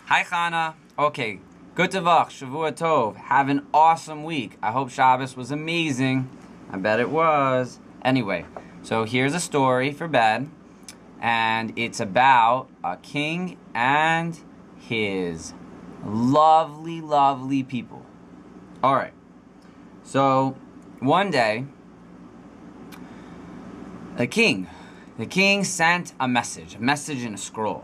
Hi, Chana. Okay, good Tavach, Shavua Tov. Have an awesome week. I hope Shabbos was amazing. I bet it was. Anyway, so here's a story for bed, and it's about a king and his lovely, lovely people. All right. So one day, the king sent a message in a scroll.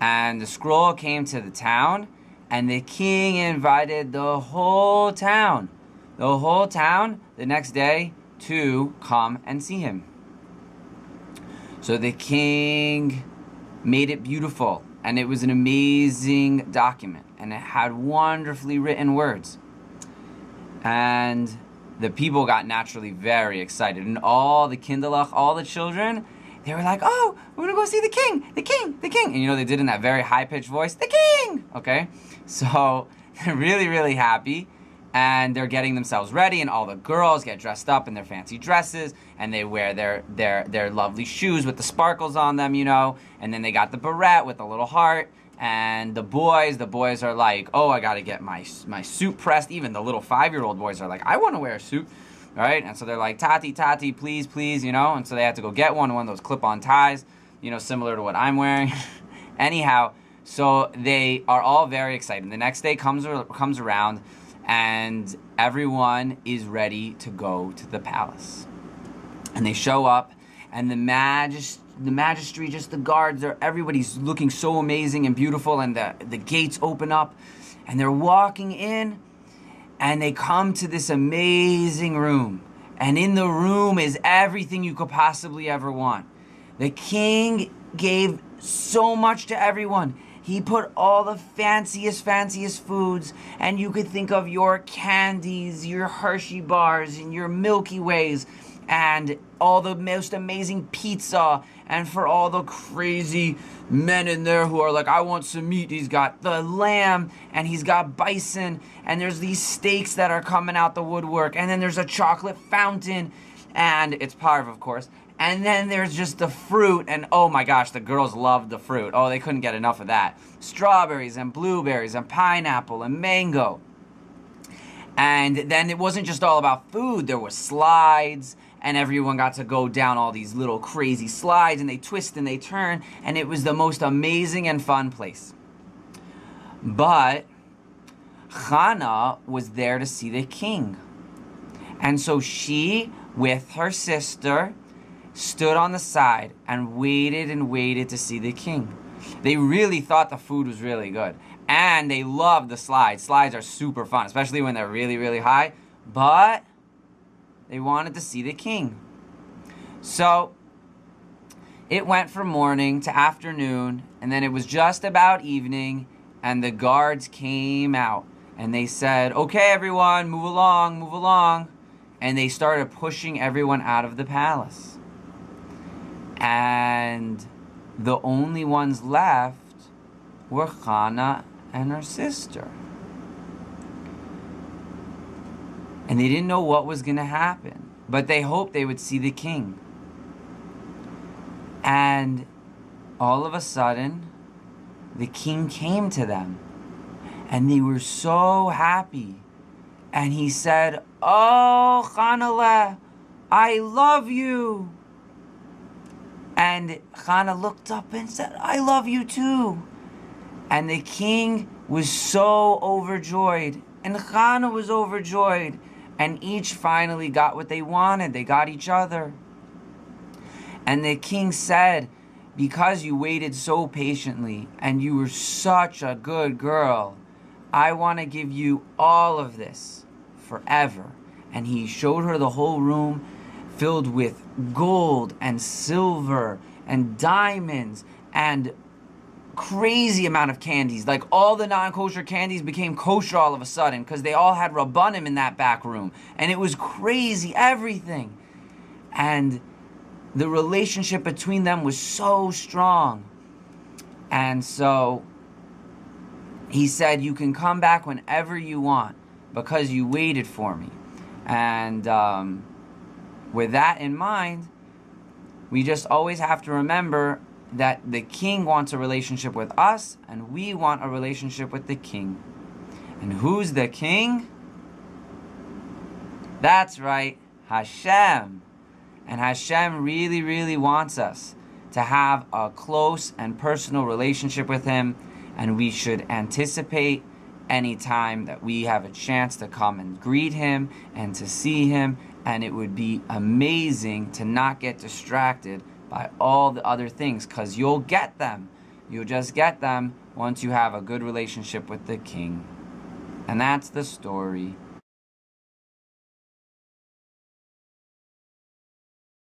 And the scroll came to the town, and the king invited the whole town, the next day to come and see him. So the king made it beautiful, and it was an amazing document, and it had wonderfully written words. And the people got naturally very excited, and all the kinderlach, all the children, they were like, "Oh, we're gonna go see the king, the king, the king!" And they did in that very high-pitched voice, "The king!" Okay, so they're really, really happy, and they're getting themselves ready, and all the girls get dressed up in their fancy dresses, and they wear their lovely shoes with the sparkles on them, and then they got the beret with the little heart. And the boys are like, "Oh, I gotta get my suit pressed." Even the little 5-year-old boys are like, "I want to wear a suit." Right? And so they're like, "Tati, please, please," and so they had to go get one of those clip-on ties, similar to what I'm wearing. Anyhow, so they are all very excited. The next day comes around, and everyone is ready to go to the palace. And they show up, and the magistry, just the guards, everybody's looking so amazing and beautiful, and the gates open up, and they're walking in, and they come to this amazing room. And in the room is everything you could possibly ever want. The king gave so much to everyone. He put all the fanciest foods, and you could think of your candies, your Hershey bars, and your Milky Ways, and all the most amazing pizza, and for all the crazy men in there who are like, "I want some meat," he's got the lamb, and he's got bison, and there's these steaks that are coming out the woodwork, and then there's a chocolate fountain, and it's parv, of course, and then there's just the fruit, and oh my gosh, the girls loved the fruit. Oh, they couldn't get enough of that. Strawberries and blueberries and pineapple and mango. And then it wasn't just all about food. There were slides, and everyone got to go down all these little crazy slides, and they twist and they turn, and it was the most amazing and fun place. But Chana was there to see the king. And so she, with her sister, stood on the side and waited to see the king. They really thought the food was really good. And they loved the slides. Slides are super fun, especially when they're really, really high. But they wanted to see the king. So it went from morning to afternoon, and then it was just about evening, and the guards came out. And they said, "Okay, everyone, move along." And they started pushing everyone out of the palace. And the only ones left were Chana and her sister. And they didn't know what was going to happen, but they hoped they would see the king. And all of a sudden, the king came to them, and they were so happy. And he said, "Oh, Chanaleh, I love you." And Chana looked up and said, "I love you too." And the king was so overjoyed, and Chana was overjoyed, and each finally got what they wanted. They got each other. And the king said, "Because you waited so patiently, and you were such a good girl, I want to give you all of this forever." And he showed her the whole room filled with gold and silver and diamonds and crazy amount of candies. Like, all the non-kosher candies became kosher all of a sudden, because they all had rabbanim in that back room. And it was crazy, everything. And the relationship between them was so strong. And so he said, "You can come back whenever you want, because you waited for me." And with that in mind, we just always have to remember that the king wants a relationship with us, and we want a relationship with the king. And who's the king? That's right, Hashem. And Hashem really, really wants us to have a close and personal relationship with him, and we should anticipate any time that we have a chance to come and greet him and to see him, and it would be amazing to not get distracted by all the other things, because you'll get them. You'll just get them once you have a good relationship with the king. And that's the story.